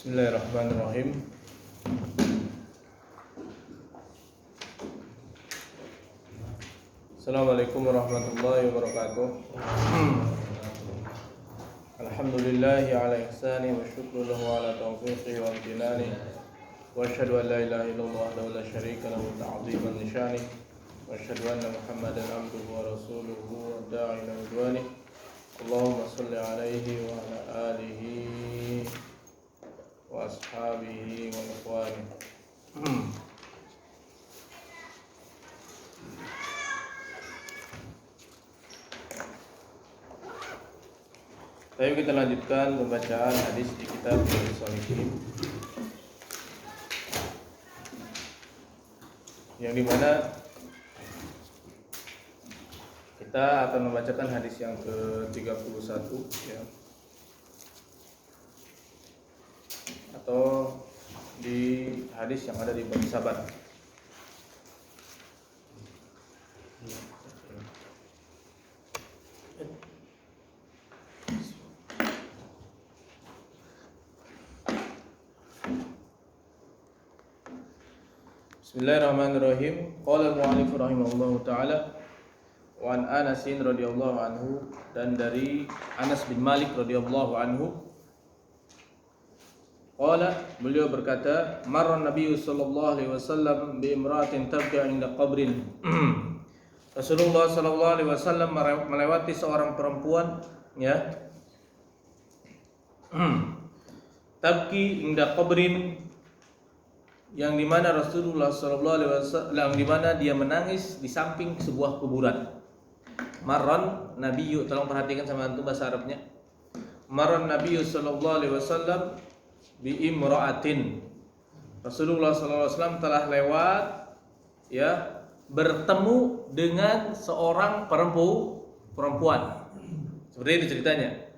Bismillahirrahmanirrahim. Assalamualaikum warahmatullahi wabarakatuh. Alhamdulillahi ala ihsani wa syukru lahu ala taufiqi wa amtinani. Wa asyhadu an la ilaha illallah wahdahu la syarika lahu ta'ziman li syani. Wa asyhadu anna Muhammadan abduhu wa rasuluhu wa da'i ila ridwani. Allahumma shalli alaihi wa ala alihi wa ashabihi wa ikhwani. Baik, kita lanjutkan pembacaan hadis di kitab Riyadhus Shalihin, yang dimana kita akan membacakan hadis yang ke-31 ya, atau di hadis yang ada di bab sabar. Bismillahirrahmanirrahim. Qala al-mu'allif rahimahullahu taala wa an Anas radhiyallahu anhu, dan dari Anas bin Malik radhiyallahu anhu, qala, beliau berkata, marra Nabi sallallahu alaihi wasallam bi imra'atin tabqa 'inda qabrin. Rasulullah sallallahu alaihi wasallam melewati seorang perempuan ya, tabki 'inda qabrin, yang dimana Rasulullah sallallahu alaihi wasallam, yang dimana dia menangis di samping sebuah kuburan. Marran Nabiyyu, tolong perhatikan sama antum bahasa Arabnya. Marran Nabiyyu sallallahu alaihi wasallam bi imra'atin. Rasulullah sallallahu alaihi wasallam telah lewat ya, bertemu dengan seorang perempuan. Seperti itu ceritanya.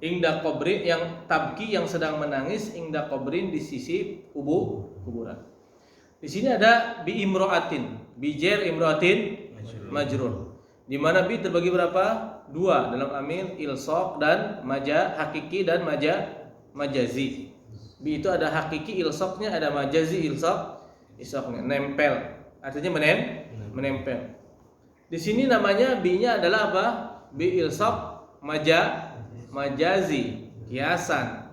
Ingda qabrin, yang tabki, yang sedang menangis, ingda qabrin, di sisi kuburan. Di sini ada bi imra'atin, bijer imra'atin majrur. Di mana bi terbagi berapa? Dua dalam amil, ilsaq dan hakiki dan majazi. Bi itu ada hakiki ilsaqnya, ada majazi ilsaqnya, nempel. Artinya menempel. Di sini namanya bi-nya adalah apa? Bi ilsaq majazi, kiasan.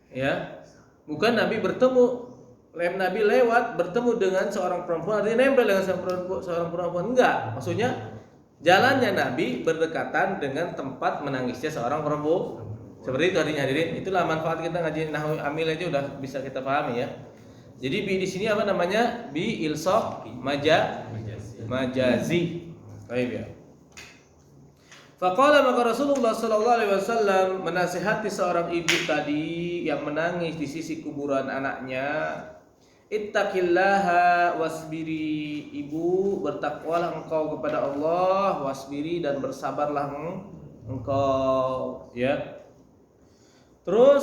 Ya. Bukan Nabi Nabi lewat bertemu dengan seorang perempuan, artinya nempel dengan seorang perempuan. Enggak, maksudnya jalannya Nabi berdekatan dengan tempat menangisnya seorang perempuan. Seperti itu hadirin. Itulah manfaat kita ngaji nahwu amil aja udah bisa kita pahami ya. Jadi bi di sini apa namanya? Bi ilsaq majazi. Baik ya. Faqala, maka Rasulullah sallallahu alaihi wasallam menasihati seorang ibu tadi yang menangis di sisi kuburan anaknya. Ittaqillaha wasbiri, ibu bertakwalah engkau kepada Allah, wasbiri, dan bersabarlah engkau ya. Terus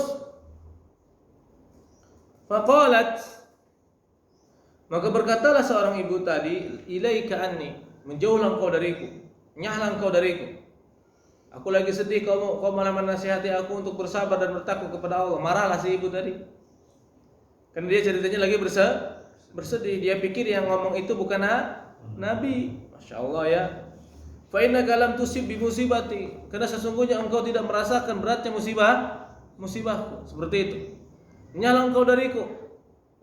faqalat, maka berkatalah seorang ibu tadi, ilaika anni, menjauhlah engkau dariku, nyahlah engkau dariku. Aku lagi sedih, kau malah menasihati aku untuk bersabar dan bertakwa kepada Allah. Marahlah si ibu tadi. Karena dia ceritanya lagi bersedih. Dia pikir yang ngomong itu bukan Nabi. Masya Allah ya. Fa innaka lam tusib bi musibati, karena sesungguhnya engkau tidak merasakan beratnya musibahku. Seperti itu. Nyala engkau dariku.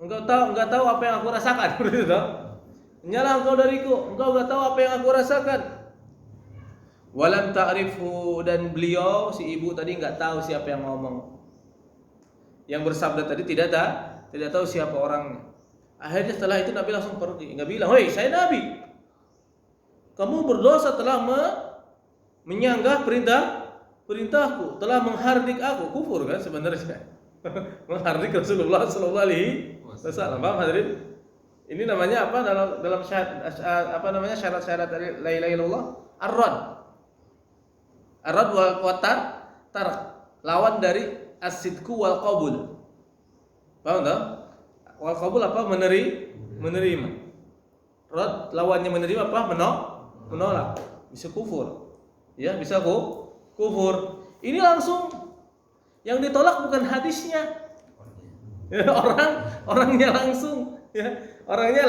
Engkau enggak tahu apa yang aku rasakan. Seperti itu. Nyala engkau dariku. Engkau enggak tahu apa yang aku rasakan. Walam ta'rifu, dan beliau si ibu tadi enggak tahu siapa yang ngomong. Yang bersabda tadi tidak tahu siapa orangnya. Akhirnya setelah itu Nabi langsung pergi. Enggak bilang, "Hei, saya Nabi. Kamu berdosa telah menyanggah perintahku, telah menghardik aku." Kufur kan sebenarnya. Menghardik Rasulullah sallallahu alaihi wasallam. Paham hadirin? Ini namanya apa dalam syarat-syarat la ilaha illallah? Ar-rad wa tark. Lawan dari as-sidqu wal qabul. Paham tak? Wal qabul apa? Menerima. Rad lawannya menerima apa? Menolak. Bisa kufur. Ya, bisa kufur. Ini langsung yang ditolak bukan hadisnya. Ya, orangnya langsung, ya. Orangnya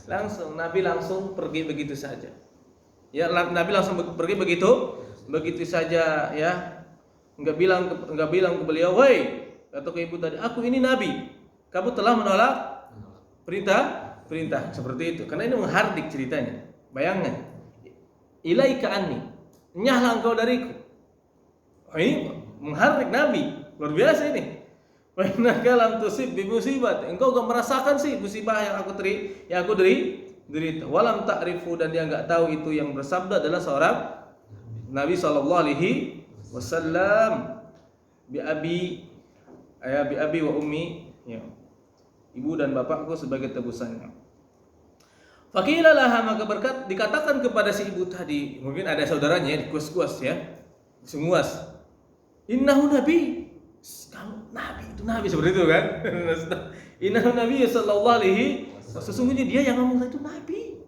langsung. Nabi langsung pergi begitu saja. Ya, Nabi langsung pergi begitu saja, ya. Enggak bilang ke beliau, "Woi," kata ke ibu tadi, "aku ini nabi. Kamu telah menolak perintah." Seperti itu. Karena ini menghardik ceritanya. Bayangkan. Ilaika anni. Nyahlah engkau dariku. Oh, ini menghardik nabi. Luar biasa ini. Wa innaka lam tusib bi musibat. Engkau enggak merasakan sih musibah yang aku derita. Walam ta'rifu, dan dia enggak tahu itu yang bersabda adalah seorang Nabi sallallahu alaihi wasallam. Bi abi wa ummi, ya. Ibu dan bapakku sebagai tebusannya. Faqila laha, maka dikatakan kepada si ibu tadi, mungkin ada saudaranya di kuas-kuas, ya. Senguas. Innahu nabi. Kamu nabi, itu nabi, seperti itu kan? Innahu nabi sallallahu alaihi, sesungguhnya dia yang ngomong itu nabi.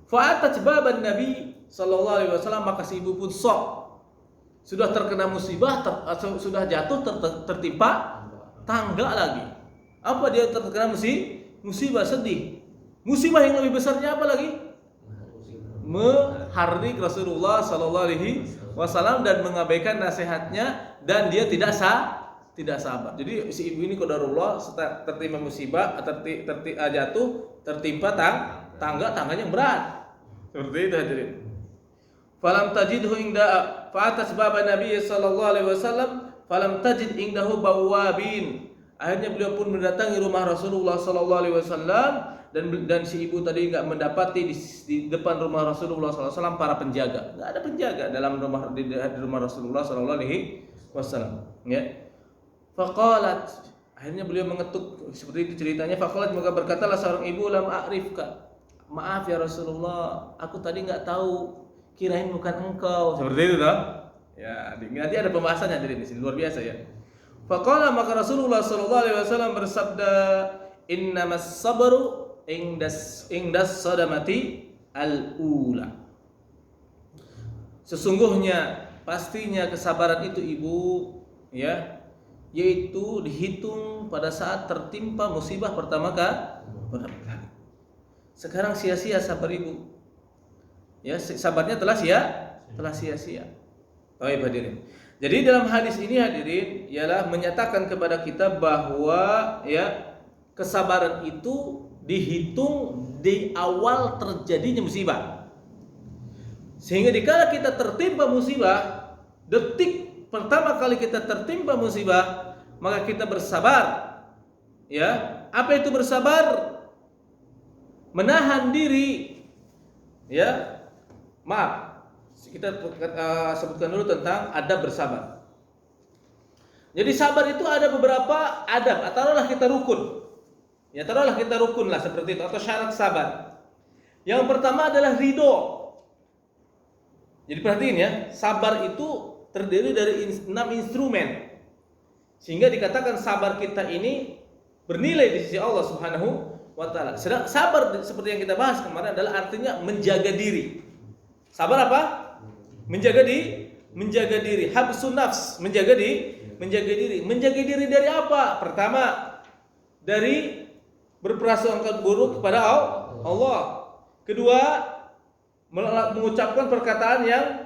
Fa'atat baban nabi sallallahu alaihi wasallam, maka si ibu pun sok. Sudah terkena musibah, sudah jatuh tertimpa tangga lagi. Apa dia terkena musibah, sedih. Musibah yang lebih besarnya apa lagi? Menghardik Rasulullah sallallahu alaihi wasallam dan mengabaikan nasihatnya, dan dia tidak sabar. Jadi si ibu ini qadarullah tertimpa musibah, jatuh, tertimpa tangganya berat. Seperti itu hadirin. Falam tajidhu inda fa'atas baba Nabi sallallahu alaihi wasallam falam tajid indahu bawabin. Akhirnya beliau pun mendatangi rumah Rasulullah sallallahu alaihi wasallam, dan si ibu tadi enggak mendapati di depan rumah Rasulullah sallallahu alaihi wasallam para penjaga. Enggak ada penjaga di rumah Rasulullah sallallahu alaihi wasallam, ya. Faqalat, akhirnya beliau mengetuk, seperti itu ceritanya. Faqalat, maka berkatalah seorang ibu, lam a'rifka. Maaf ya Rasulullah, aku tadi enggak tahu, kirain bukan engkau. Seperti itu toh? Ya, nanti ada pembahasannya dari sini, luar biasa ya. Faqala, maka Rasulullah sallallahu alaihi wasallam bersabda, "Innamas sabru indas sadamati al-ula." Sesungguhnya, pastinya kesabaran itu ibu, ya, yaitu dihitung pada saat tertimpa musibah pertama kali. Sekarang sia-sia sabar ibu. Ya, sabarnya telah sia-sia. Baik hadirin. Jadi dalam hadis ini hadirin ialah menyatakan kepada kita bahwa, ya, kesabaran itu dihitung di awal terjadinya musibah. Sehingga dikala kita tertimpa musibah, detik pertama kali kita tertimpa musibah, maka kita bersabar. Ya, apa itu bersabar? Menahan diri. Ya. Maaf. Kita sebutkan dulu tentang adab bersabar. Jadi sabar itu ada beberapa adab, taruhlah kita rukun. Ya, taruhlah kita rukun lah seperti itu, atau syarat sabar. Yang pertama adalah ridho. Jadi perhatiin ya, sabar itu terdiri dari 6 instrumen. Sehingga dikatakan sabar kita ini bernilai di sisi Allah Subhanahu wa taala. Sedang sabar seperti yang kita bahas kemarin adalah artinya menjaga diri. Sabar apa? Menjaga diri. Habsun nafs, menjaga diri. Menjaga diri dari apa? Pertama, dari berprasangka buruk kepada Allah. Kedua, mengucapkan perkataan yang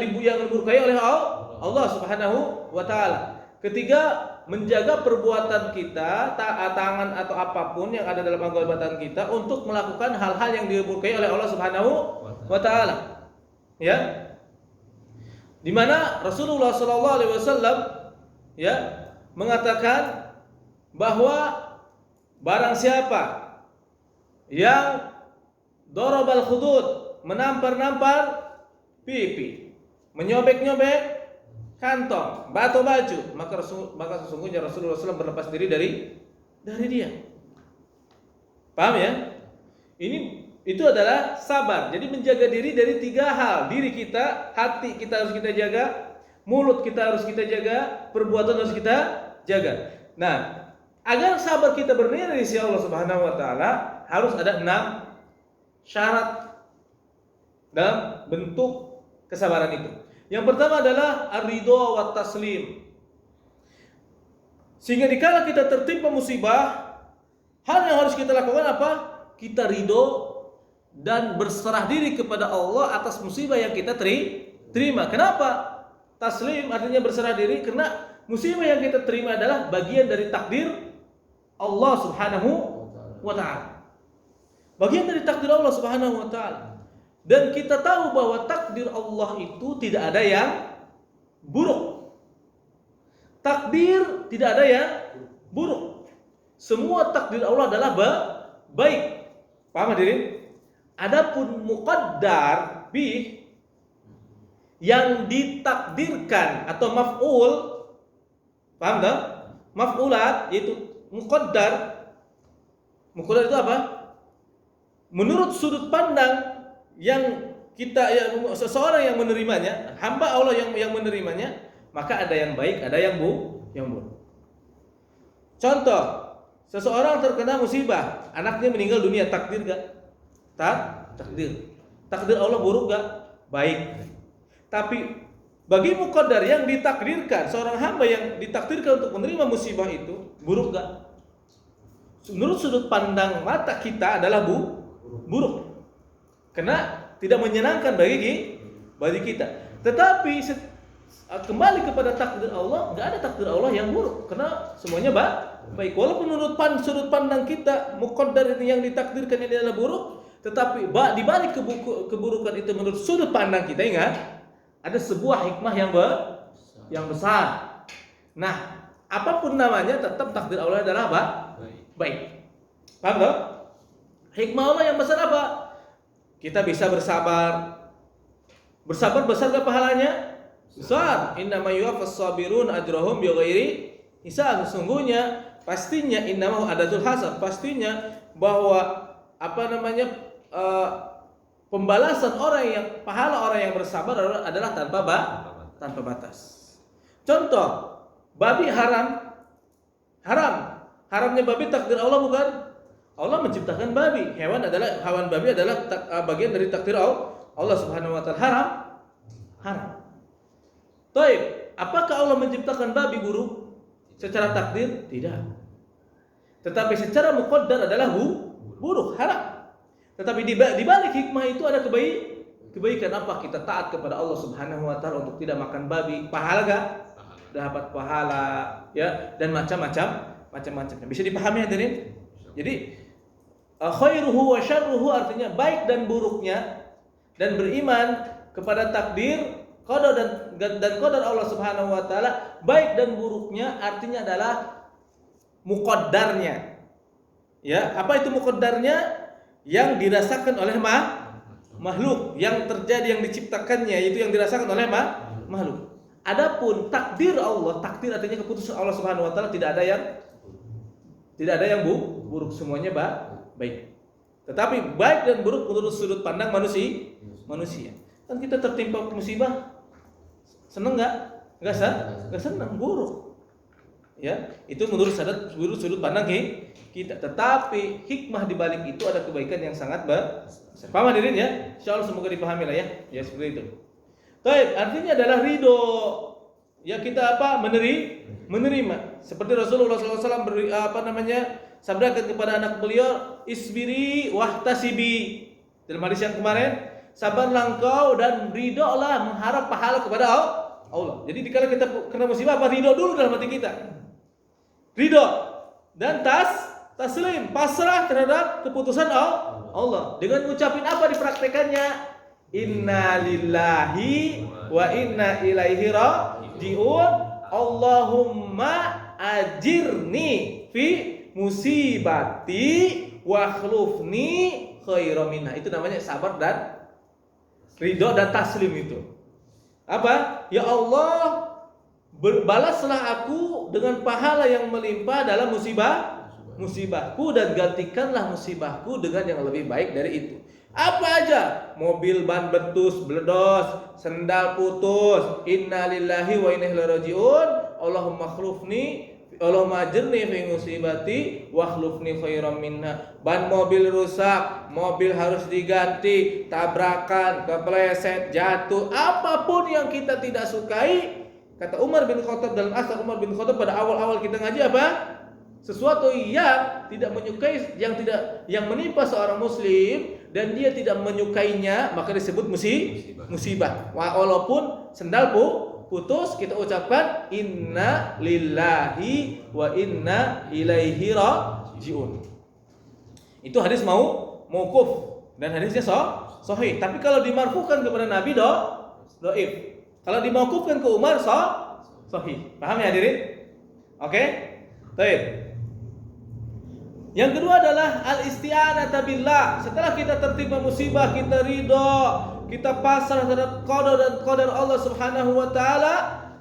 dimurkai oleh Allah Subhanahu wa taala. Ketiga, menjaga perbuatan kita, tangan atau apapun yang ada dalam anggota kita untuk melakukan hal-hal yang dimurkai oleh Allah Subhanahu wa taala. Ya. Di mana Rasulullah sallallahu alaihi wasallam, ya, mengatakan bahwa barang siapa yang darabal khudud, menampar-nampar pipi, menyobek-nyobek kantong, batu baju, maka sesungguhnya Rasulullah SAW berlepas diri dari dia. Paham ya? Itu adalah sabar. Jadi menjaga diri dari 3 hal. Diri kita, hati kita harus kita jaga, mulut kita harus kita jaga, perbuatan harus kita jaga. Nah, agar sabar kita bernilai di sisi Allah Subhanahu wa taala, harus ada 6 syarat dalam bentuk kesabaran itu. Yang pertama adalah ar-ridha wa taslim. Sehingga dikala kita tertimpa musibah, hal yang harus kita lakukan apa? Kita ridho dan berserah diri kepada Allah atas musibah yang kita terima. Kenapa? Taslim artinya berserah diri, karena musibah yang kita terima adalah bagian dari takdir Allah Subhanahu wa ta'ala. Bagian dari takdir Allah Subhanahu wa ta'ala. Dan kita tahu bahwa takdir Allah itu tidak ada yang buruk. Takdir tidak ada yang buruk. Semua takdir Allah adalah baik. Paham hadirin? Adapun muqaddar bih yang ditakdirkan atau maf'ul, paham tak? Maf'ulat yaitu muqaddar. Muqaddar itu apa? Menurut sudut pandang yang seseorang yang menerimanya, hamba Allah yang menerimanya, maka ada yang baik, ada yang buruk. Contoh, seseorang terkena musibah, anaknya meninggal dunia, takdir gak? Takdir. Takdir Allah buruk gak? Baik. Tapi bagi muqaddar yang ditakdirkan, seorang hamba yang ditakdirkan untuk menerima musibah itu, buruk gak? Menurut sudut pandang mata kita adalah buruk. Karena tidak menyenangkan bagi kita. Tetapi kembali kepada takdir Allah, nggak ada takdir Allah yang buruk, karena semuanya baik. Walaupun menurut sudut pandang kita muqaddar ini yang ditakdirkan ini adalah buruk, tetapi di balik keburukan itu menurut sudut pandang kita, ingat ada sebuah hikmah yang besar. Nah, apapun namanya tetap takdir Allah adalah apa? Baik. Paham tak? Hikmah Allah yang besar apa? Kita bisa bersabar. Bersabar besar gak pahalanya? Besar. Innama yuwaffas sabirun ajrahum bighairi hisab. Sesungguhnya pastinya innama adatul hasab. Pastinya bahwa pembalasan pahala orang yang bersabar adalah tanpa batas. Contoh, babi haram. Haramnya babi takdir Allah bukan? Allah menciptakan babi. Hewan babi adalah bagian dari takdir Allah Subhanahu wa taala. Haram. Baik, apakah Allah menciptakan babi buruk secara takdir? Tidak. Tetapi secara muqaddar adalah buruk, haram. Tetapi di balik hikmah itu ada kebaikan apa? Kita taat kepada Allah Subhanahu wa taala untuk tidak makan babi. Pahala enggak? Dapat pahala, ya, dan macam-macam. Bisa dipahami hadirin? Jadi khairuhu wa syarruhu artinya baik dan buruknya, dan beriman kepada takdir qada dan qadar Allah Subhanahu wa taala, baik dan buruknya artinya adalah muqaddarnya. Ya, apa itu muqaddarnya? Yang dirasakan oleh makhluk, yang terjadi, yang diciptakannya, itu yang dirasakan oleh makhluk. Adapun takdir Allah, takdir artinya keputusan Allah Subhanahu wa taala, tidak ada yang buruk, semuanya baik. Tetapi baik dan buruk menurut sudut pandang manusia. Kan kita tertimpa musibah, senang enggak? Enggak senang, buruk. Ya, itu menurut sudut pandang kita. Tetapi hikmah di balik itu ada kebaikan yang sangat besar. Paham hadirin ya? Insyaallah semoga dipahami lah ya. Ya seperti itu. Baik, artinya adalah ridho. Ya kita menerima. Seperti Rasulullah SAW sabdakan kepada anak beliau, isbiri wahtasibi. Dalam hadis yang kemarin, sabarlah engkau dan ridholah mengharap pahala kepada Allah. Jadi dikala kita kena musibah, apa? Ridho dulu dalam hati kita. Ridho dan taslim, pasrah terhadap keputusan Allah. Dengan ngucapin apa dipraktekannya? Inna lillahi wa inna ilaihi raji'un. Allahumma ajirni fi musibati wa khlufni khairan minha. Itu namanya sabar dan ridho dan taslim itu. Apa? Ya Allah, balaslah aku dengan pahala yang melimpah dalam musibahku, dan gantikanlah musibahku dengan yang lebih baik dari itu. Apa aja? Mobil ban betus, bledos, sendal putus, inna lillahi wa inna ilaihi raji'un. Allahumma ajirni fi musibati wa khlufni khairan minha. Ban mobil rusak, mobil harus diganti, tabrakan, kepleset, jatuh, apapun yang kita tidak sukai, Kata Umar bin Khattab dalam asar Umar bin Khattab pada awal-awal kita ngaji apa? Sesuatu yang tidak menyukai, yang menimpa seorang muslim dan dia tidak menyukainya, maka disebut musibah. Walaupun sendal putus, kita ucapkan inna lillahi wa inna ilaihi rajiun. Itu hadis mauquf dan hadisnya sahih. Tapi kalau dimarfukan kepada Nabi dhaif. Kalau dimauqufkan ke Umar sahih. Paham ya hadirin? Oke? Baik. Yang kedua adalah al-isti'anah billah. Setelah kita tertimpa musibah, kita ridho, kita pasrah terhadap qadar Allah Subhanahu wa taala,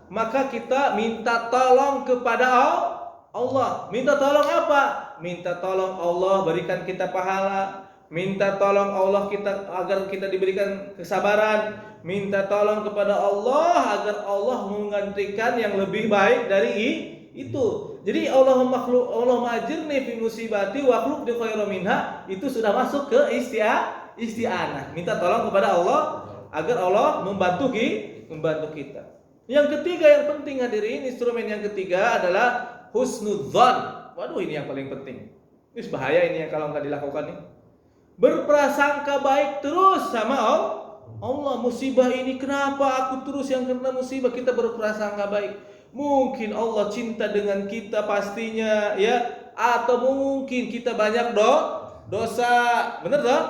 maka kita minta tolong kepada Allah. Minta tolong apa? Minta tolong Allah berikan kita pahala, minta tolong Allah agar kita diberikan kesabaran, minta tolong kepada Allah agar Allah menggantikan yang lebih baik dari itu. Jadi Allahumma ajirni fi musibati wa akhluf li khairan minha, itu sudah masuk ke isti'anah. Minta tolong kepada Allah agar Allah membantu kita. Yang ketiga yang penting hadirin, instrumen yang ketiga adalah husnudzan. Waduh, ini yang paling penting. Ini bahaya ini yang kalau nggak dilakukan nih. Berprasangka baik terus sama Allah. Musibah ini kenapa aku terus yang kena musibah? Kita berprasangka baik. Mungkin Allah cinta dengan kita pastinya, ya. Atau mungkin kita banyak dosa, benar tak?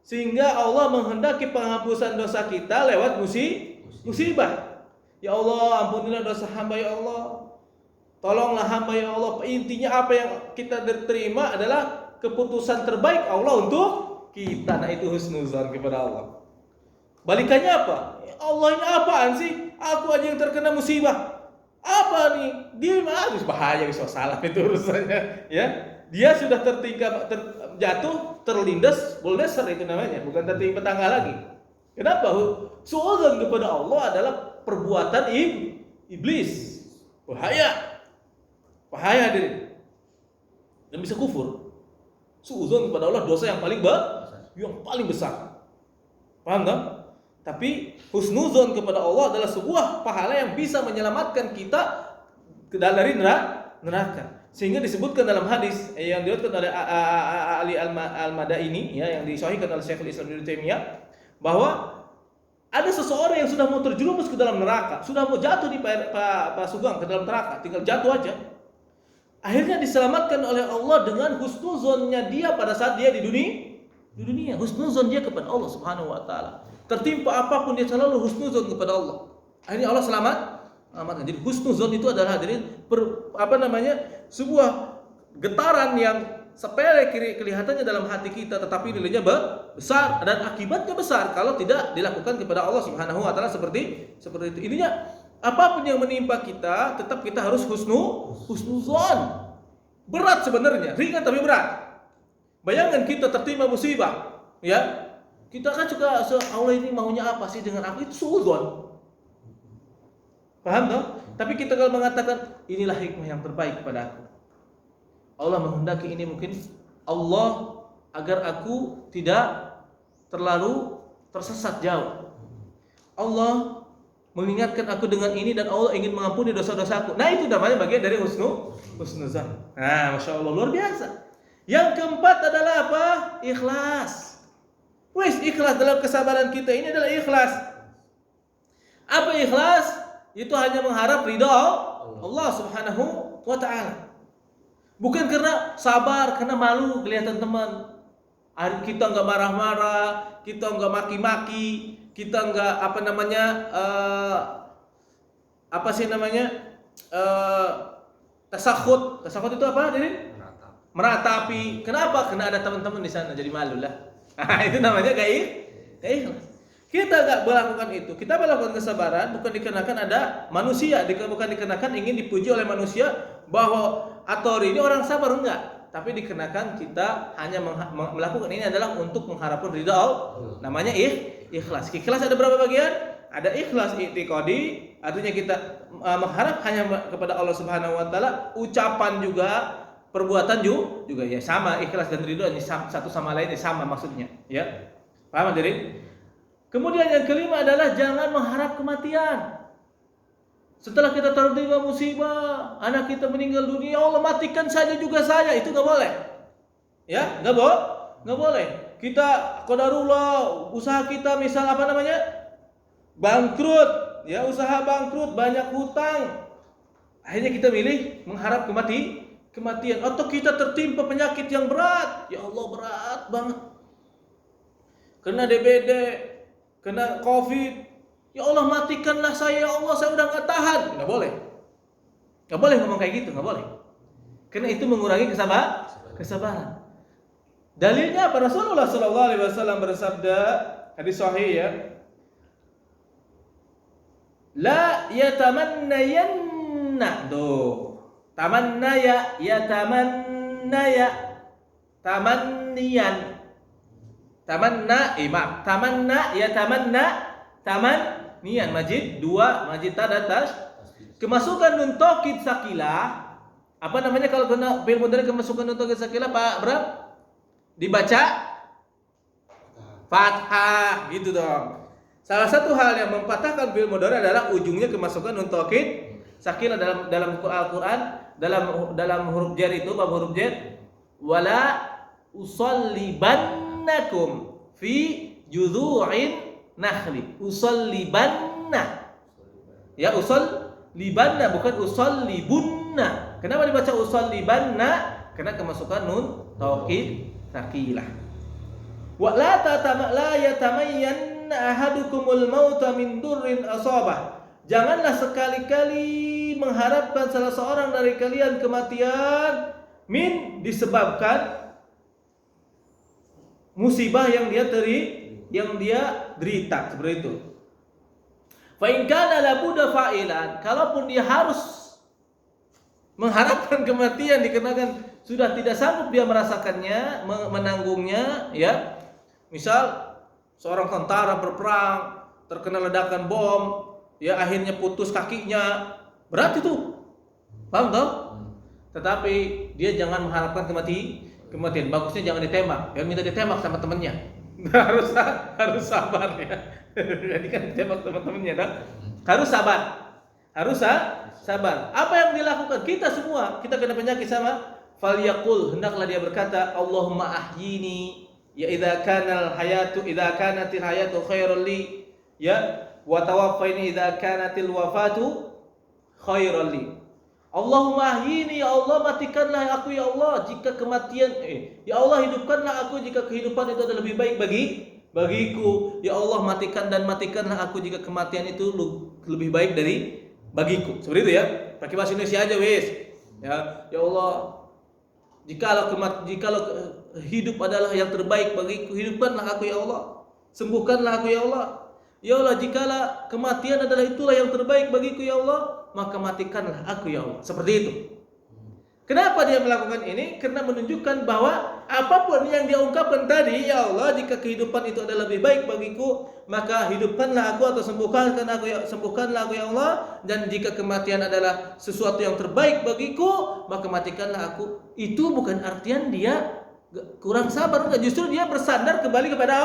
Sehingga Allah menghendaki penghapusan dosa kita lewat musibah. Ya Allah, ampunilah dosa hamba ya Allah. Tolonglah hamba ya Allah. Intinya apa yang kita terima adalah keputusan terbaik Allah untuk kita. Nah, itu husnuzan kepada Allah. Balikannya apa? Ya Allah, ini apaan sih? Aku aja yang terkena musibah. Apa nih? Dia harus bahaya, bisa salah itu urusannya, ya. Dia sudah jatuh, terlindas, bulldozer itu namanya, bukan tertimpa tangga lagi. Kenapa? Suudzon kepada Allah adalah perbuatan iblis. Bahaya diri. Dan bisa kufur. Suudzon kepada Allah dosa yang paling besar. Paham tak? Tapi husnuzon kepada Allah adalah sebuah pahala yang bisa menyelamatkan kita dari neraka. Sehingga disebutkan dalam hadis yang diriwayatkan oleh Ali Al-Madaini, ya, yang disahihkan oleh Syekhul Islam Ibnu Taimiyah, bahwa ada seseorang yang sudah mau terjerumus ke dalam neraka, sudah mau jatuh di Pasugang ke dalam neraka, tinggal jatuh aja. Akhirnya diselamatkan oleh Allah dengan husnuzonnya dia pada saat dia di dunia. Husnuzon dia kepada Allah Subhanahu wa taala. Tertimpa apapun dia selalu husnuzon kepada Allah. Akhirnya Allah selamatkan. Jadi husnuzon itu adalah hadirin sebuah getaran yang sepele kelihatannya dalam hati kita, tetapi nilainya besar dan akibatnya besar kalau tidak dilakukan kepada Allah Subhanahu wa taala seperti itu. Intinya apapun yang menimpa kita, tetap kita harus husnuzon. Berat sebenarnya, ringan tapi berat. Bayangkan kita tertimpa musibah, ya. Kita kan juga Allah ini maunya apa sih dengan aku, itu suudzon. Paham toh? Tapi kita kalau mengatakan inilah hikmah yang terbaik kepada aku. Allah menghendaki ini mungkin Allah agar aku tidak terlalu tersesat jauh. Allah mengingatkan aku dengan ini dan Allah ingin mengampuni dosa-dosaku. Nah, itu namanya bagian dari husnuzan. Nah, Masya Allah, luar biasa. Yang keempat adalah apa? Ikhlas. Ikhlas dalam kesabaran kita ini adalah ikhlas. Apa ikhlas? Itu hanya mengharap ridha Allah Subhanahu wa taala. Bukan karena sabar, karena malu kelihatan teman. Kita enggak marah-marah, kita enggak maki-maki, kita enggak tasakhut. Tasakhut itu apa, Din? Meratapi. Kenapa? Karena ada teman-teman di sana, jadi malu lah. Itu namanya ikhlas. Kita enggak melakukan itu. Kita melakukan kesabaran bukan dikarenakan ada manusia, bukan dikarenakan ingin dipuji oleh manusia bahwa Atori ini orang sabar, enggak. Tapi dikarenakan kita hanya melakukan ini adalah untuk mengharapkan ridha Allah. Namanya ikhlas. Ikhlas ada berapa bagian? Ada ikhlas i'tiqadi, artinya kita mengharap hanya kepada Allah Subhanahu wa taala, ucapan juga, perbuatan juga ya sama, ikhlas dan ridho ini satu sama lain sama maksudnya, ya. Paham hadirin? Kemudian yang kelima adalah jangan mengharap kematian. Setelah kita tertimpa musibah, anak kita meninggal dunia, ya Allah matikan saja juga saya, itu nggak boleh. Ya, nggak boleh. Kita qadarullah, usaha kita misal apa namanya? Bangkrut, ya usaha bangkrut, banyak hutang. Akhirnya kita milih mengharap kematian, atau kita tertimpa penyakit yang berat. Ya Allah berat banget. Kena DBD, kena COVID. Ya Allah matikanlah saya, ya Allah saya udah nggak tahan. Nggak boleh ngomong kayak gitu, nggak boleh. Karena itu mengurangi kesabaran. Dalilnya apa? Rasulullah SAW bersabda, hadis sahih ya, la yatamannayanna, tamanniyan, tamanniyan, majid 2, majid tadatas, kemasukan nun taukid sakilah. Apa namanya kalau kena fi'il mudhari kemasukan nun taukid sakilah, Pak Bram? Dibaca fathah gitu dong. Salah satu hal yang mempatahkan fi'il mudhari adalah ujungnya kemasukan nun taukid sakilah dalam Al-Qur'an, dalam huruf jar itu, bab huruf jar, wala usallibannakum fi judhu'in nakhli. Usallibanna. Ya, usallibanna bukan usallibunna. Kenapa dibaca usallibanna? Karena kemasukan nun taukid sakilah. Wa la yatamayyanna ahadukumul mauta min durrin asabah. Janganlah sekali-kali mengharapkan salah seorang dari kalian kematian disebabkan musibah yang dia derita, seperti itu. Fa in kana labudda fa'ilan, kalaupun dia harus mengharapkan kematian dikarenakan sudah tidak sanggup dia merasakannya, menanggungnya, ya. Misal seorang tentara berperang terkena ledakan bom, ya akhirnya putus kakinya, berat itu. Paham toh? Tetapi dia jangan mengharapkan kematian. Bagusnya jangan ditembak, yang minta ditembak sama temannya. harus sabar ya. Jadi kan ditembak teman-temannya dah. Harus sabar. Apa yang dilakukan kita semua, kita kena penyakit sama, falyaqul, hendaklah dia berkata, Allahumma ahyini, ya idza kanatil hayatu khairan li, ya wa tawaffani idza kanatil wafatu khairan li. Allahumma ahyini, ya Allah matikanlah aku ya Allah jika kematian, ya Allah hidupkanlah aku jika kehidupan itu adalah lebih baik bagiku. Ya Allah matikanlah aku jika kematian itu lebih baik bagiku. Seperti itu ya. Pakai bahasa Indonesia aja wes. Ya Allah, jikalau hidup adalah yang terbaik bagiku, hidupkanlah aku ya Allah. Sembuhkanlah aku ya Allah. Ya Allah, jikalau kematian adalah itulah yang terbaik bagiku ya Allah, maka matikanlah aku ya Allah. Seperti itu. Kenapa dia melakukan ini? Karena menunjukkan bahwa apapun yang dia ungkapkan tadi, ya Allah, jika kehidupan itu adalah lebih baik bagiku, maka hidupkanlah aku atau sembuhkanlah aku ya Allah. Dan jika kematian adalah sesuatu yang terbaik bagiku, maka matikanlah aku. Itu bukan artian dia kurang sabar, enggak. Justru dia bersandar kembali kepada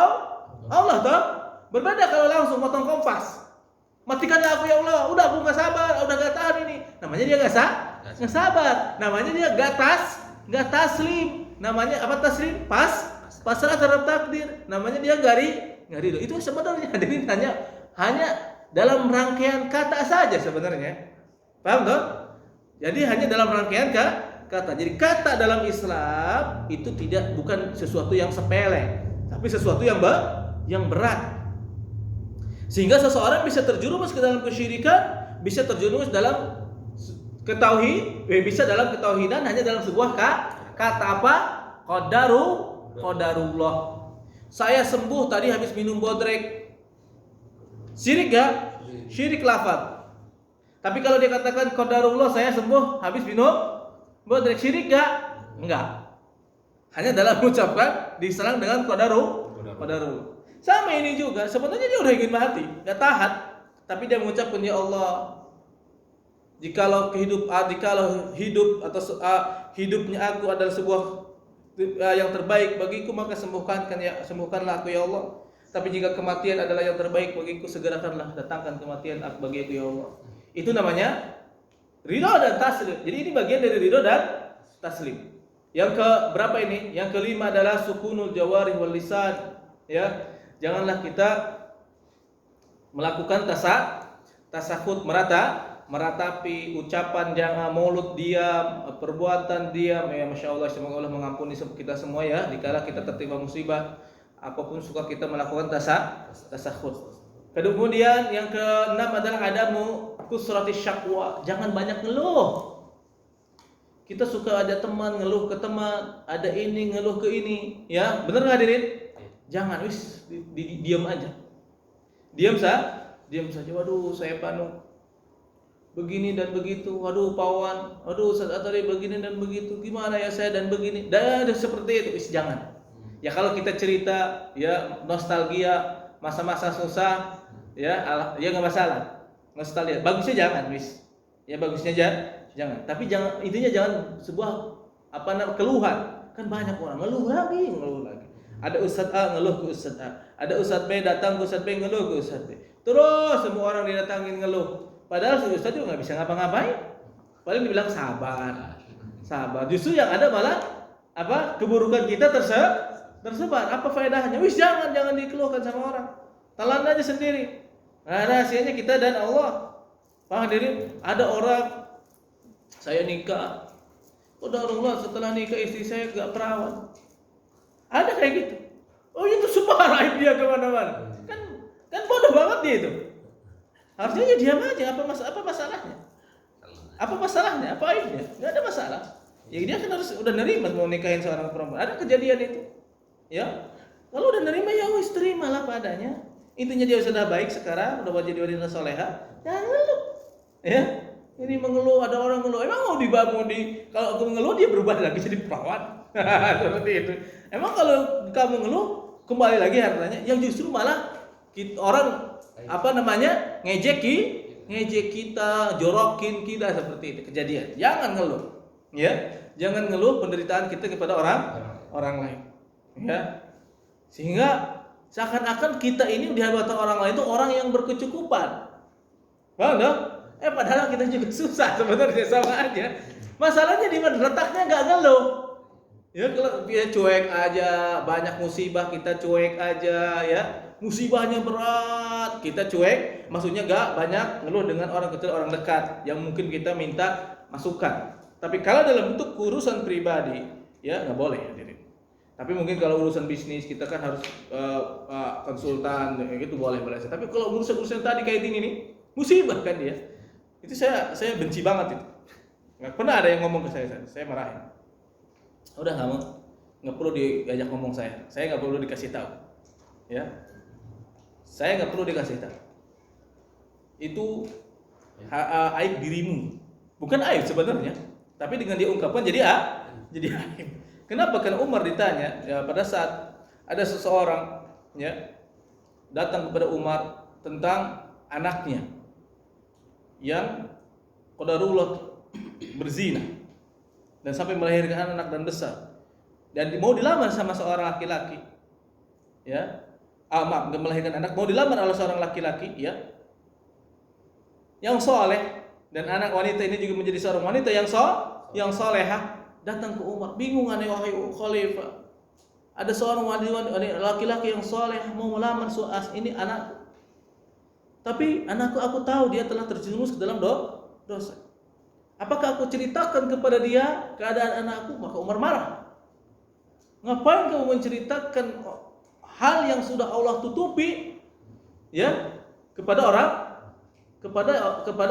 Allah, toh. Berbeda kalau langsung potong kompas. Matikanlah aku ya Allah, udah aku nggak sabar, udah nggak tahan ini. Namanya dia nggak sabar. Namanya dia nggak taslim. Namanya apa taslim? Pasrah terhadap takdir. Namanya dia nggak ridho. Itu sebenarnya hadirin hanya dalam rangkaian kata saja sebenarnya. Paham toh? Jadi hanya dalam rangkaian kata. Jadi kata dalam Islam itu bukan sesuatu yang sepele, tapi sesuatu yang berat. Sehingga seseorang bisa terjerumus ke dalam kesyirikan, bisa terjerumus dalam bisa dalam ketauhidan hanya dalam sebuah kata apa? Qadarullah. Saya sembuh tadi habis minum bodrek. Syirik gak? Syirik lafaz. Tapi kalau dia katakan qadarullah, saya sembuh habis minum bodrek, syirik gak? Enggak. Hanya dalam ucapan diserang dengan qadarullah. Sama ini juga, sebenarnya dia udah ingin mati, gak tahan, tapi dia mengucapkan ya Allah, jikalau hidup atau hidupnya aku adalah sebuah yang terbaik bagiku, maka sembuhkanlah aku ya Allah. Tapi jika kematian adalah yang terbaik bagiku, segerakanlah datangkan kematian bagi aku ya Allah. Itu namanya ridho dan taslim. Jadi ini bagian dari ridho dan taslim. Yang ke berapa ini? Yang kelima adalah sukunul jawarih wal lisan. Ya, janganlah kita melakukan tasahud, meratapi ucapan, jangan mulut diam, perbuatan diam. Ya Masya Allah, semoga Allah mengampuni kita semua ya. Dikala kita tertimpa musibah, apapun suka kita melakukan tasahud. Kemudian yang keenam adalah adamu kusratis syakwa, jangan banyak ngeluh. Kita suka ada teman ngeluh ke teman, ada ini ngeluh ke ini, ya benar nggak hadirin? Jangan, diam aja, diam saja. Waduh saya panu begini dan begitu, waduh pawan, waduh Ustaz Atari begini dan begitu, gimana ya saya dan begini, dan seperti itu, jangan. Ya kalau kita cerita, ya nostalgia masa-masa susah, ya nggak masalah, nostalgia, bagusnya jangan, ya bagusnya jangan. Tapi intinya jangan sebuah keluhan. Kan banyak orang ngeluh lagi. Ada Ustaz A ngeluh ke Ustaz A, ada Ustaz B datang ke Ustaz B ngeluh ke Ustaz B. Terus semua orang didatangin ngeluh. Padahal si Ustaz juga nggak bisa ngapa-ngapain. Paling dibilang sabar. Justru yang ada malah keburukan kita tersebar. Apa faedahnya? Jangan dikeluhkan sama orang. Telan aja sendiri. Nah, rahasianya kita dan Allah. Pak hadirin, ada orang saya nikah, qadarullah setelah nikah istri saya gak perawan. Ada kayak gitu. Oh itu sebar aib dia kemana-mana. Kan bodoh banget dia itu. Harusnya ya diam aja. Apa masalahnya? Apa masalahnya? Apa aibnya? Gak ada masalah. Ya dia kan harus udah nerima mau nikahin seorang perempuan. Ada kejadian itu. Ya. Kalau udah nerima ya wis terimalah padanya. Intinya dia sudah baik sekarang, udah jadi wanita soleha. Jangan ngeluh. Ya. Ini mengeluh, ada orang ngeluh. Emang mau dibangun kalau aku mengeluh dia berubah lagi jadi perawan. Seperti itu. Emang kalau kamu ngeluh kembali lagi hartanya, yang justru malah orang ngejek kita, jorokin kita seperti itu kejadian. Jangan ngeluh. Ya. Jangan ngeluh penderitaan kita kepada orang lain. Ya. Sehingga seakan-akan kita ini di hadapan orang lain itu orang yang berkecukupan. Paham dong? Padahal kita juga susah sebenarnya, sama aja. Masalahnya di mana? Letaknya nggak ngeluh. Ya kalau dia cuek aja, banyak musibah kita cuek aja, ya. Musibahnya berat, kita cuek. Maksudnya nggak banyak ngeluh dengan orang kecil, orang dekat yang mungkin kita minta masukan. Tapi kalau dalam bentuk urusan pribadi, ya nggak boleh. Tapi mungkin kalau urusan bisnis kita kan harus konsultan, gitu boleh. Tapi kalau urusan tadi kayak ini nih, musibah kan dia. Itu saya benci banget itu. Nggak pernah ada yang ngomong ke saya marahin. Udah nggak perlu diajak ngomong saya nggak perlu dikasih tahu, ya. Saya nggak perlu dikasih tahu. Itu aib dirimu, bukan aib sebenarnya. Tapi dengan dia ungkapkan jadi aib. Kenapa? Karena Umar ditanya, ya pada saat ada seseorang, ya datang kepada Umar tentang anaknya yang qadarullah berzina dan sampai melahirkan anak dan besar dan mau dilamar sama seorang laki-laki, ya melahirkan anak, mau dilamar oleh seorang laki-laki, ya yang soleh, dan anak wanita ini juga menjadi seorang wanita yang solehah. Datang ke Umar, bingung aneh wahai khalifah, ada seorang wanita laki-laki yang soleh mau melamar ini anakku. Tapi anakku aku tahu dia telah terjerumus ke dalam dosa. Apakah aku ceritakan kepada dia keadaan anakku? Maka Umar marah. Ngapain kamu menceritakan hal yang sudah Allah tutupi, ya, kepada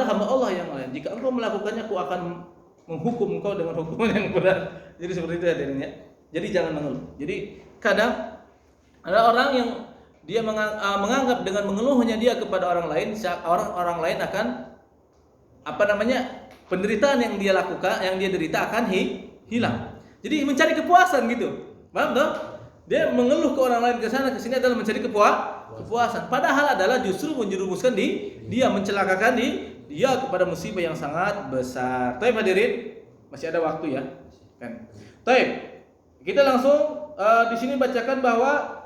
hamba Allah yang lain? Jika engkau melakukannya, aku akan menghukum engkau dengan hukuman yang berat. Jadi seperti itu ya. Jadi jangan mengeluh. Jadi kadang ada orang yang dia menganggap dengan mengeluhnya dia kepada orang lain lain akan penderitaan yang dia lakukan, yang dia derita akan hilang. Jadi mencari kepuasan gitu. Paham dong? Dia mengeluh ke orang lain ke sana ke sini adalah mencari kepuasan. Padahal adalah justru menjerumuskan dia mencelakakan dia kepada musibah yang sangat besar. Taib hadirin, masih ada waktu ya. Kan. Taib. Kita langsung di sini bacakan bahwa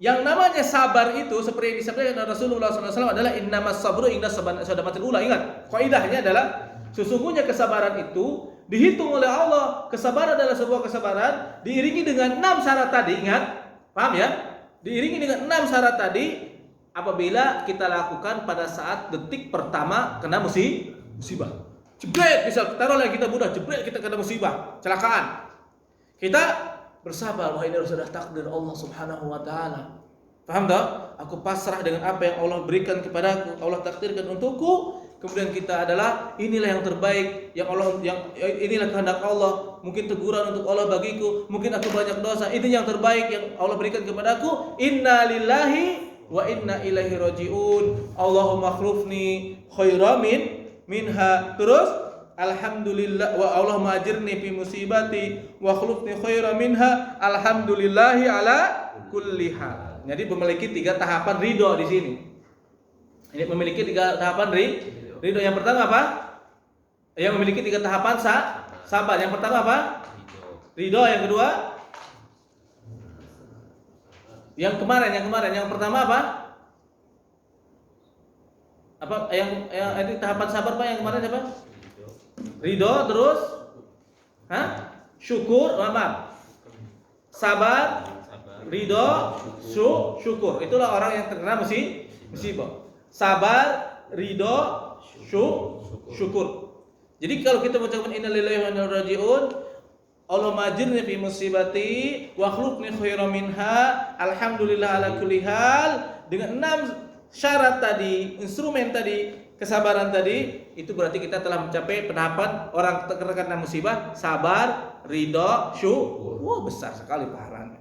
Yang namanya sabar itu seperti yang disampaikan Rasulullah SAW adalah innamas sabru inda sadamatil ula. Ingat, kaidahnya adalah sesungguhnya kesabaran itu dihitung oleh Allah. Kesabaran adalah sebuah kesabaran diiringi dengan 6 syarat tadi. Ingat, paham ya? Diiringi dengan 6 syarat tadi apabila kita lakukan pada saat detik pertama kena musibah. Jebret, misal taruhlah kita mudah, jebret kita kena musibah, kecelakaan. Kita bersabar, wah ini sudah takdir Allah Subhanahu wa taala. Paham tak? Aku pasrah dengan apa yang Allah berikan kepadaku, Allah takdirkan untukku. Kemudian kita adalah inilah yang terbaik, yang inilah kehendak Allah. Mungkin teguran untuk Allah bagiku, mungkin aku banyak dosa. Ini yang terbaik yang Allah berikan kepadaku. Inna lillahi wa inna ilaihi rajiun. Allahumma akhlifni khairan minha. Terus alhamdulillah wa Allahumma ajirni fi musibati wa akhlifni khairan minha. Alhamdulillahi ala kulli hal. Jadi memiliki 3 tahapan ridho di sini. Ini memiliki 3 tahapan ridho. Yang pertama apa? Yang memiliki 3 tahapan sabar. Yang pertama apa? Ridho. Yang kedua? Yang kemarin. Yang pertama apa? Apa yang ini tahapan sabar Pak? Yang kemarin apa? Ridho, terus syukur, maaf. Sabar, ridho, syukur. Itulah orang yang terkena musibah. Sabar, ridho, syukur. Jadi kalau kita mengucapkan innalillahi wa inna ilaihi rajiun, Allah majirni fi musibati wa akhlifni khairan minha, alhamdulillah ala kulli hal, dengan 6 syarat tadi, instrumen tadi, kesabaran tadi, itu berarti kita telah mencapai tahapan orang terkena musibah, sabar, ridho, syukur. Wah, besar sekali pahalanya.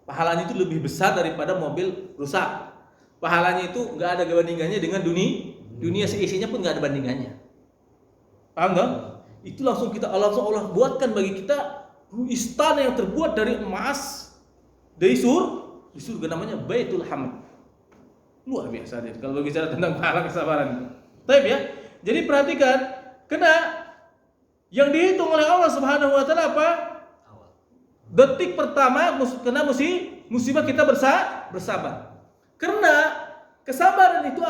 Pahalanya itu lebih besar daripada mobil rusak. Pahalanya itu nggak ada bandingannya dengan dunia seisinya pun nggak ada bandingannya. Paham nggak? Itu langsung Allah buatkan bagi kita istana yang terbuat dari emas, dari surga namanya Baitul Hamd. Luar biasa dia kalau bicara tentang pahala kesabaran. Baik ya. Jadi perhatikan, kena yang dihitung oleh Allah Subhanahu wa taala apa? Detik pertama kena musibah kita bersabar. Karena kesabaran itu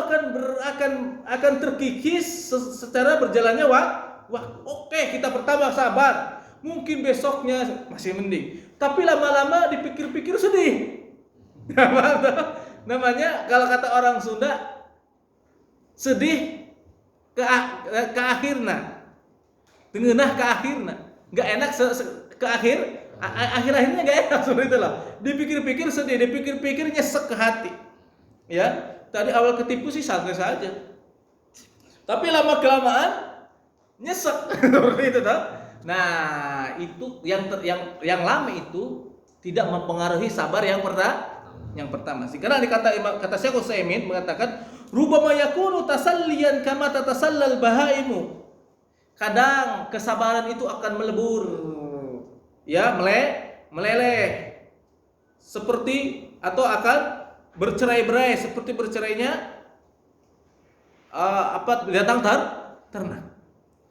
akan terkikis secara berjalannya waktu. Oke, kita pertama sabar. Mungkin besoknya masih mending. Tapi lama-lama dipikir-pikir sedih. Namanya kalau kata orang Sunda sedih ke akhirna, tengenah ke akhirna, nggak enak ke akhirnya nggak enak seperti itulah. Dipikir-pikir sedih, dipikir-pikir nyesek ke hati. Ya, tadi awal ketipu sih santai saja, tapi lama kelamaan nyesek seperti itu toh. Nah, itu yang lama itu tidak mempengaruhi sabar yang pertama. Karena kata Syekh Utsaimin mengatakan rubama yakunu tasalliyan kama tatasallal bahaimu. Kadang kesabaran itu akan melebur, ya, meleleh seperti atau akan bercerai-berai seperti bercerainya binatang ternak.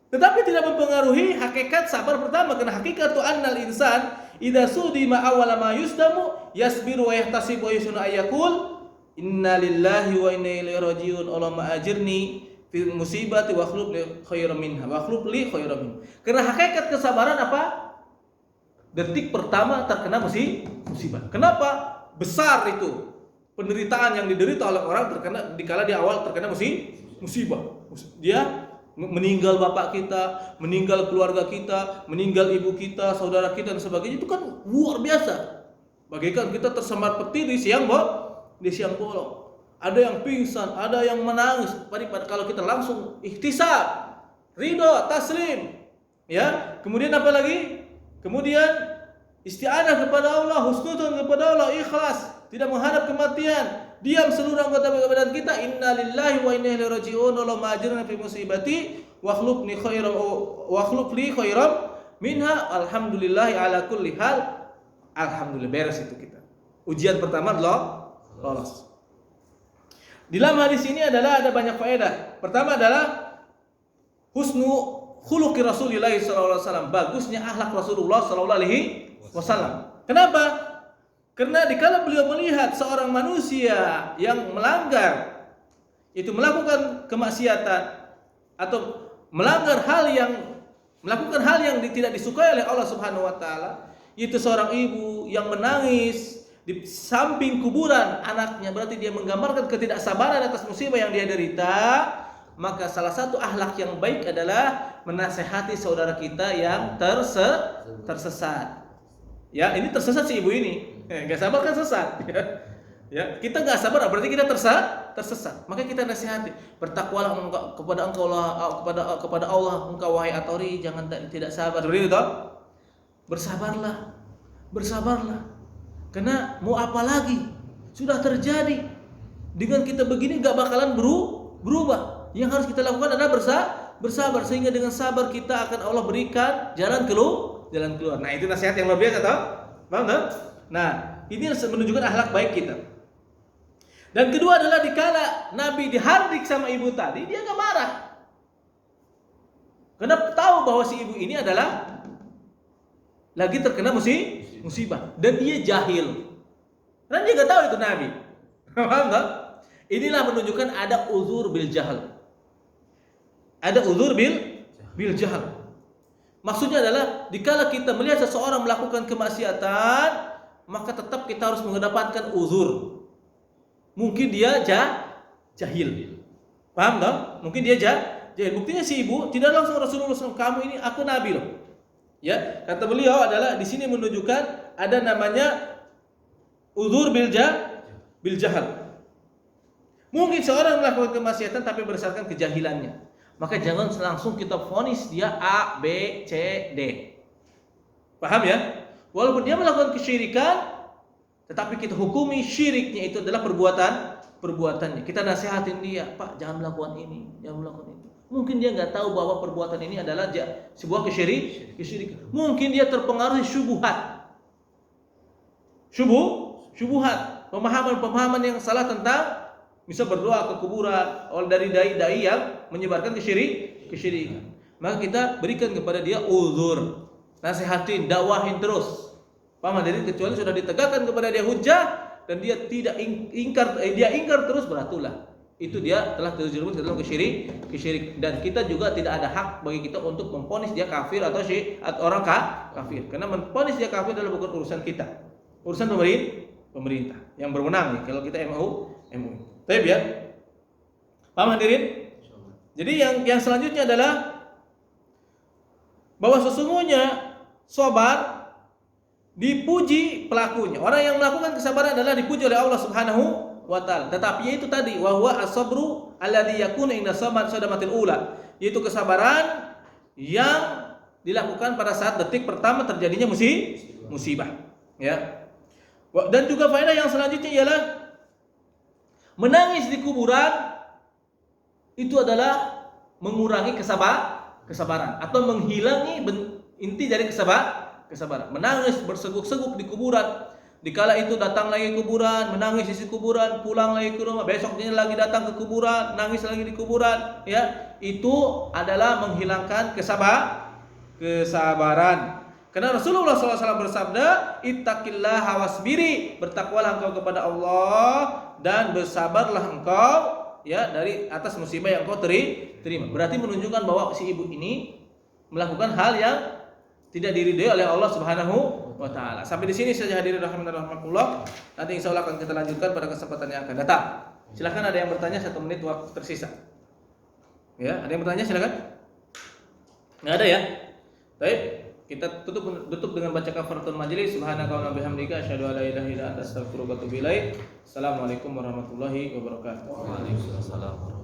Tetapi tidak mempengaruhi hakikat sabar pertama, karena hakikatu annal insan idza sudima awwala ma yusdamu yasbiru wa yahtasibu wa yusunu ayakul inna lillahi wa inna ilaihi rajiun. Allahumma ajirni fi musibati wa akhlif li khairan minha wa akhlif li khairan minha. Karena hakikat kesabaran apa? Detik pertama terkena musibah. Kenapa? Besar itu penderitaan yang diderita oleh orang dikala di awal terkena musibah. Dia meninggal bapak kita, meninggal keluarga kita, meninggal ibu kita, saudara kita dan sebagainya, itu kan luar biasa. Bagaikan kita tersambar petir di siang bolong. Ada yang pingsan, ada yang menangis. Kalau kita langsung ihtisab, ridho, taslim, ya. Kemudian apa lagi? Kemudian isti'anah kepada Allah, husnudzon kepada Allah, ikhlas, tidak menghadap kematian. Diam seluruh anggota badan kita. Inna lillahi wa inna ilaihi rajiun. Allahumma ajirna fi musibati wa akhlifni khairan minha. Alhamdulillahi ala kulli hal. Alhamdulillah, beres itu kita. Ujian pertama lolos. Di dalam hadis ini ada banyak faedah. Pertama adalah husnu khuluqi Rasulillah sallallahu alaihi wasallam. Bagusnya akhlak Rasulullah sallallahu alaihi wasallam. Kenapa? Karena dikala beliau melihat seorang manusia yang melanggar, itu melakukan kemaksiatan atau melakukan hal yang tidak disukai oleh Allah Subhanahu wa taala, yaitu seorang ibu yang menangis di samping kuburan anaknya, berarti dia menggambarkan ketidaksabaran atas musibah yang dia derita. Maka salah satu akhlak yang baik adalah menasehati saudara kita yang tersesat. Ya, ini tersesat si ibu ini. Enggak sabar kan sesat. Ya, kita enggak sabar berarti kita tersesat. Maka kita nasihati, bertakwalah kepada engkau kepada Allah engkau wahai atori, jangan tidak sabar. Begitu toh? Bersabarlah. Karena mau apa lagi? Sudah terjadi. Dengan kita begini enggak bakalan berubah. Yang harus kita lakukan adalah bersabar, sehingga dengan sabar kita akan Allah berikan jalan keluar. Nah, itu nasihat yang luar biasa toh? Paham toh? Nah, ini menunjukkan akhlak baik kita. Dan kedua adalah dikala Nabi dihardik sama ibu tadi, dia enggak marah. Karena tahu bahwa si ibu ini adalah lagi terkena musibah dan dia jahil. Karena dia enggak tahu itu Nabi. Paham toh? Inilah menunjukkan ada uzur bil jahl. Ada uzur bil jahl. Maksudnya adalah dikala kita melihat seseorang melakukan kemaksiatan, maka tetap kita harus mengedepankan uzur. Mungkin dia jahil. Paham dong? Mungkin dia jahil. Buktinya si ibu tidak langsung Rasulullah SAW, kamu ini aku nabi loh. Ya, kata beliau adalah di sini menunjukkan ada namanya uzur bil jahl. Mungkin seorang melakukan kemaksiatan tapi berdasarkan kejahilannya. Maka jangan langsung kita vonis dia A, B, C, D. Paham ya? Walaupun dia melakukan kesyirikan, tetapi kita hukumi syiriknya itu adalah perbuatannya. Kita nasihatin dia, Pak, jangan melakukan ini, jangan melakukan itu. Mungkin dia nggak tahu bahwa perbuatan ini adalah sebuah kesyirikan. Mungkin dia terpengaruh syubhat, pemahaman yang salah tentang bisa berdoa ke kuburan oleh dari dai-dai yang menyebarkan kesyirikan. Maka kita berikan kepada dia uzur, nasihatin, dakwahin terus. Paham? Jadi kecuali sudah ditegakkan kepada dia hujah dan dia tidak ingkar terus, beratulah itu dia telah terjerumus ke dalam kesyirikan. Dan kita juga tidak ada hak bagi kita untuk memvonis dia kafir atau orang kafir. Karena memvonis dia kafir adalah bukan urusan kita. Urusan pemerintah yang berwenang nih kalau kita MUI. Baik ya. Paham hadirin? Jadi yang selanjutnya adalah bahwa sesungguhnya sabar dipuji pelakunya. Orang yang melakukan kesabaran adalah dipuji oleh Allah Subhanahu wa taala. Tetapi itu tadi wa huwa as-sabru alladhi yakunu inda sadamatil ula, yaitu kesabaran yang dilakukan pada saat detik pertama terjadinya musibah. Ya. Dan juga faedah yang selanjutnya ialah menangis di kuburan itu adalah mengurangi kesabaran atau menghilangi inti dari kesabaran. Menangis berseguk-seguk di kuburan. Dikala itu datang lagi ke kuburan, menangis di kuburan, pulang lagi ke rumah, besoknya lagi datang ke kuburan, nangis lagi di kuburan, ya. Itu adalah menghilangkan kesabaran. Karena Rasulullah SAW bersabda, ittaqillaha wasbiri, bertakwalah engkau kepada Allah dan bersabarlah engkau ya dari atas musibah yang kau terima. Berarti menunjukkan bahwa si ibu ini melakukan hal yang tidak diridhoi oleh Allah Subhanahu wa taala. Sampai di sini saja hadirin rahimakumullah. Nanti insyaallah akan kita lanjutkan pada kesempatan yang akan datang. Silakan ada yang bertanya, 1 menit waktu tersisa. Ya, ada yang bertanya silakan. Enggak ada ya? Baik. Kita tutup dengan baca kafaratul majelis. Subhanaka wa bihamdika asyhadu an la ilaha illa anta astaghfiruka wa atubu ilaik. Assalamualaikum warahmatullahi wabarakatuh. Waalaikumsalam.